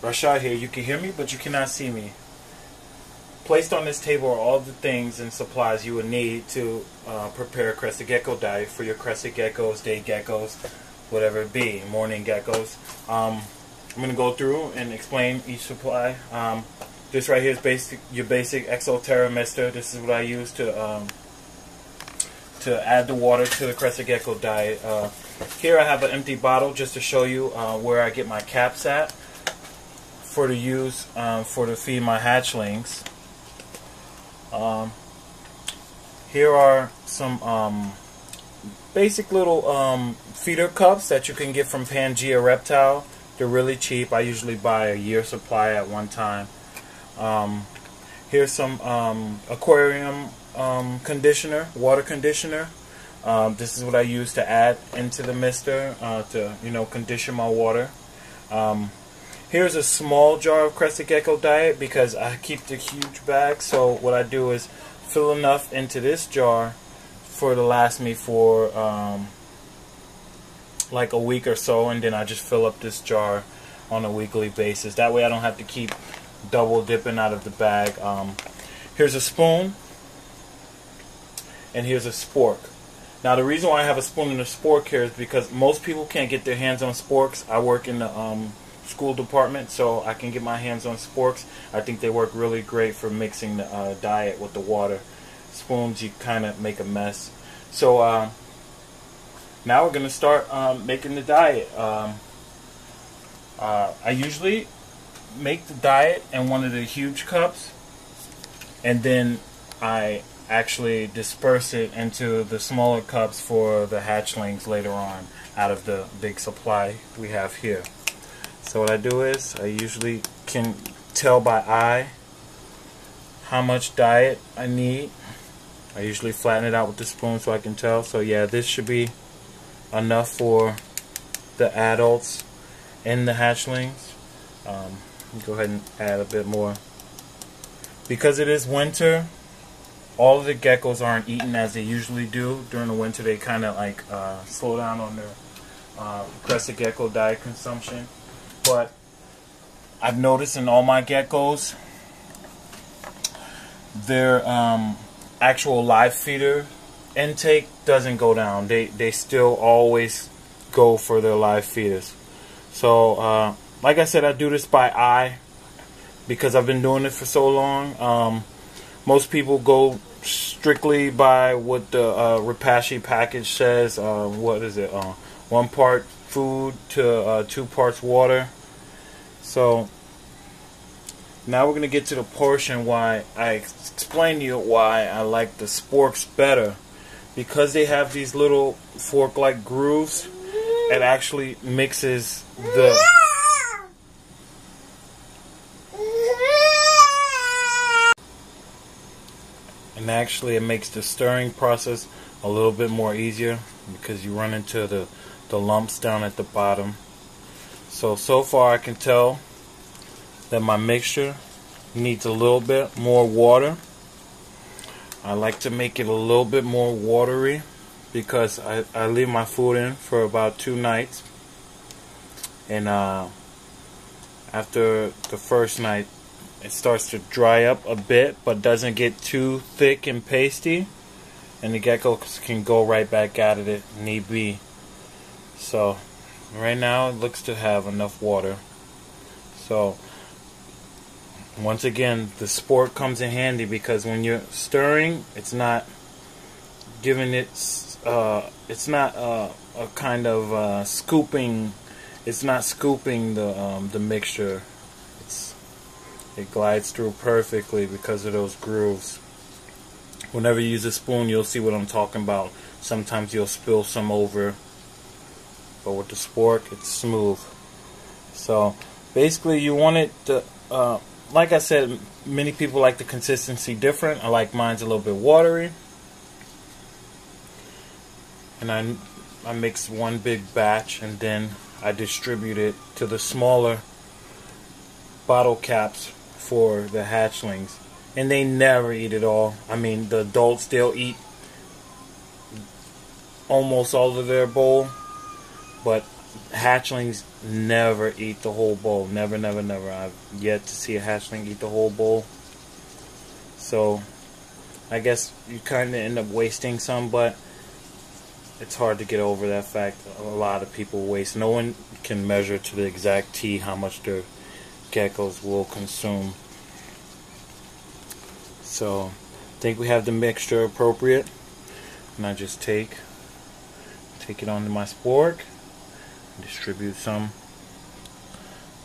Rashad here. You can hear me, but you cannot see me. Placed on this table are all the things and supplies you would need to prepare a Crested Gecko diet for your Crested Geckos, day geckos, whatever it be, morning geckos. I'm going to go through and explain each supply. This right here is your basic exo-terra mister. This is what I use to add the water to the Crested Gecko diet. Here I have an empty bottle just to show you where I get my caps at for to use for to feed my hatchlings. Here are some basic little feeder cups that you can get from Pangea Reptile. They're really cheap. I usually buy a year supply at one time. Here's some aquarium conditioner, water conditioner. This is what I use to add into the mister to condition my water. Here's a small jar of Crested Gecko Diet because I keep the huge bag. So what I do is fill enough into this jar for to last me for like a week or so, and then I just fill up this jar on a weekly basis. That way I don't have to keep double dipping out of the bag. Here's a spoon, and here's a spork. Now the reason why I have a spoon and a spork here is because most people can't get their hands on sporks. I work in the school department, so I can get my hands on sporks. I think they work really great for mixing the diet with the water. Spoons, you kind of make a mess. So now we're going to start making the diet. I usually make the diet in one of the huge cups, and then I actually disperse it into the smaller cups for the hatchlings later on out of the big supply we have here. So what I do is I usually can tell by eye how much diet I need. I usually flatten it out with the spoon so I can tell. So yeah, this should be enough for the adults and the hatchlings. Go ahead and add a bit more. Because it is winter, all of the geckos aren't eating as they usually do. During the winter they kind of like slow down on their Crested Gecko diet consumption. But I've noticed in all my geckos, their actual live feeder intake doesn't go down. They still always go for their live feeders. So like I said, I do this by eye because I've been doing it for so long. Most people go strictly by what the Repashy package says. What is it? 1 part food to 2 parts water. So now we're going to get to the portion why I explain to you why I like the sporks better. Because they have these little fork-like grooves, it actually mixes the it makes the stirring process a little bit more easier because you run into the lumps down at the bottom. So far I can tell that my mixture needs a little bit more water. I like to make it a little bit more watery because I leave my food in for about 2 nights, and after the first night it starts to dry up a bit but doesn't get too thick and pasty, and the geckos can go right back at it if need be. So right now it looks to have enough water. So Once again, the spork comes in handy because when you're stirring, it's not giving it, it's not a kind of scooping. It's not scooping the mixture. It glides through perfectly because of those grooves. Whenever you use a spoon, you'll see what I'm talking about. Sometimes you'll spill some over, but with the spork, it's smooth. So basically, you want it to, like I said, many people like the consistency different. I like mine's a little bit watery. And I mix one big batch and then I distribute it to the smaller bottle caps for the hatchlings. And they never eat it all. I mean, the adults, they'll eat almost all of their bowl, but hatchlings never eat the whole bowl. Never, never, never. I've yet to see a hatchling eat the whole bowl. So I guess you kind of end up wasting some, but it's hard to get over that fact. A lot of people waste. No one can measure to the exact T how much their geckos will consume. So I think we have the mixture appropriate, and I just take it onto my spork, distribute some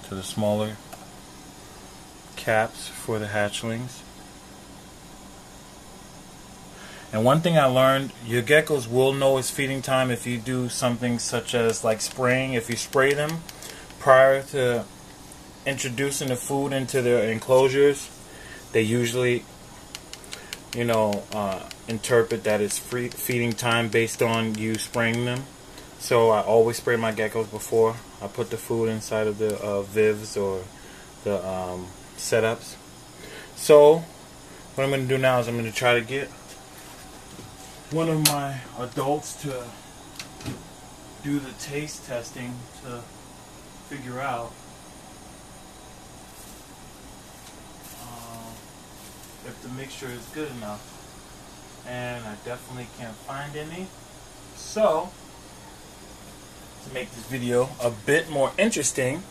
to the smaller caps for the hatchlings. And one thing I learned, your geckos will know it's feeding time if you do something such as like spraying. If you spray them prior to introducing the food into their enclosures, they usually, you know, interpret that it's feeding time based on you spraying them. So I always spray my geckos before I put the food inside of the vivs or the setups. So what I'm going to do now is I'm going to try to get one of my adults to do the taste testing to figure out if the mixture is good enough, and I definitely can't find any. So to make this video a bit more interesting,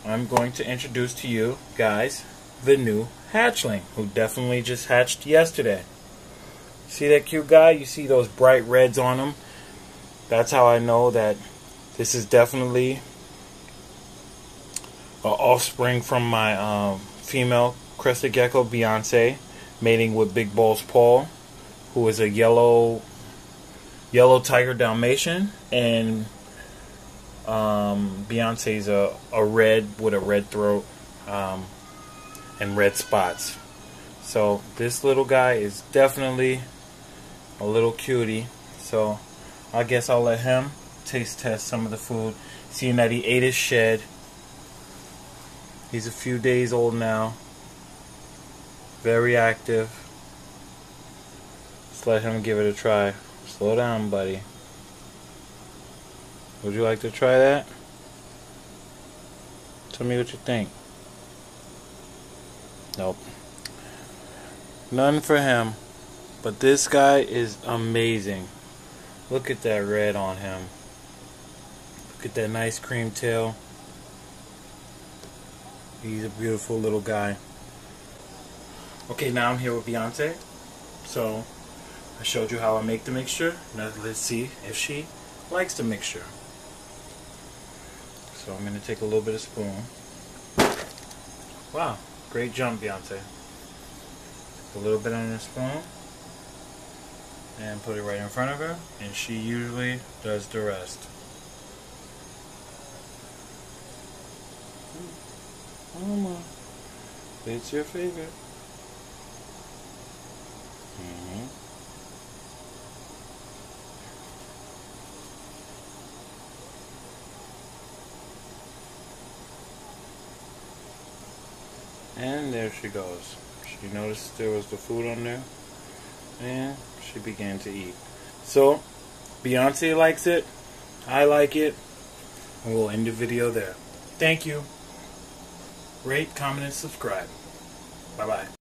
I'm going to introduce to you guys the new hatchling, who definitely just hatched yesterday. See that cute guy? You see those bright reds on him? That's how I know that this is definitely an offspring from my female crested gecko, Beyonce, mating with Big Balls Paul, who is a yellow tiger Dalmatian, and Beyonce's a red with a red throat and red spots. So this little guy is definitely a little cutie. So I guess I'll let him taste test some of the food, seeing that he ate his shed. He's a few days old now. Very active. Let's let him give it a try. Slow down, buddy. Would you like to try that? Tell me what you think. Nope. None for him. But this guy is amazing. Look at that red on him. Look at that nice cream tail. He's a beautiful little guy. Okay, now I'm here with Beyonce. So I showed you how I make the mixture. Now let's see if she likes the mixture. So I'm going to take a little bit of spoon. Wow, great jump, Beyonce. A little bit on the spoon and put it right in front of her, and she usually does the rest. Mama, it's your favorite. And there she goes. She noticed there was the food on there, and she began to eat. So Beyonce likes it, I like it, and we'll end the video there. Thank you. Rate, comment, and subscribe. Bye bye.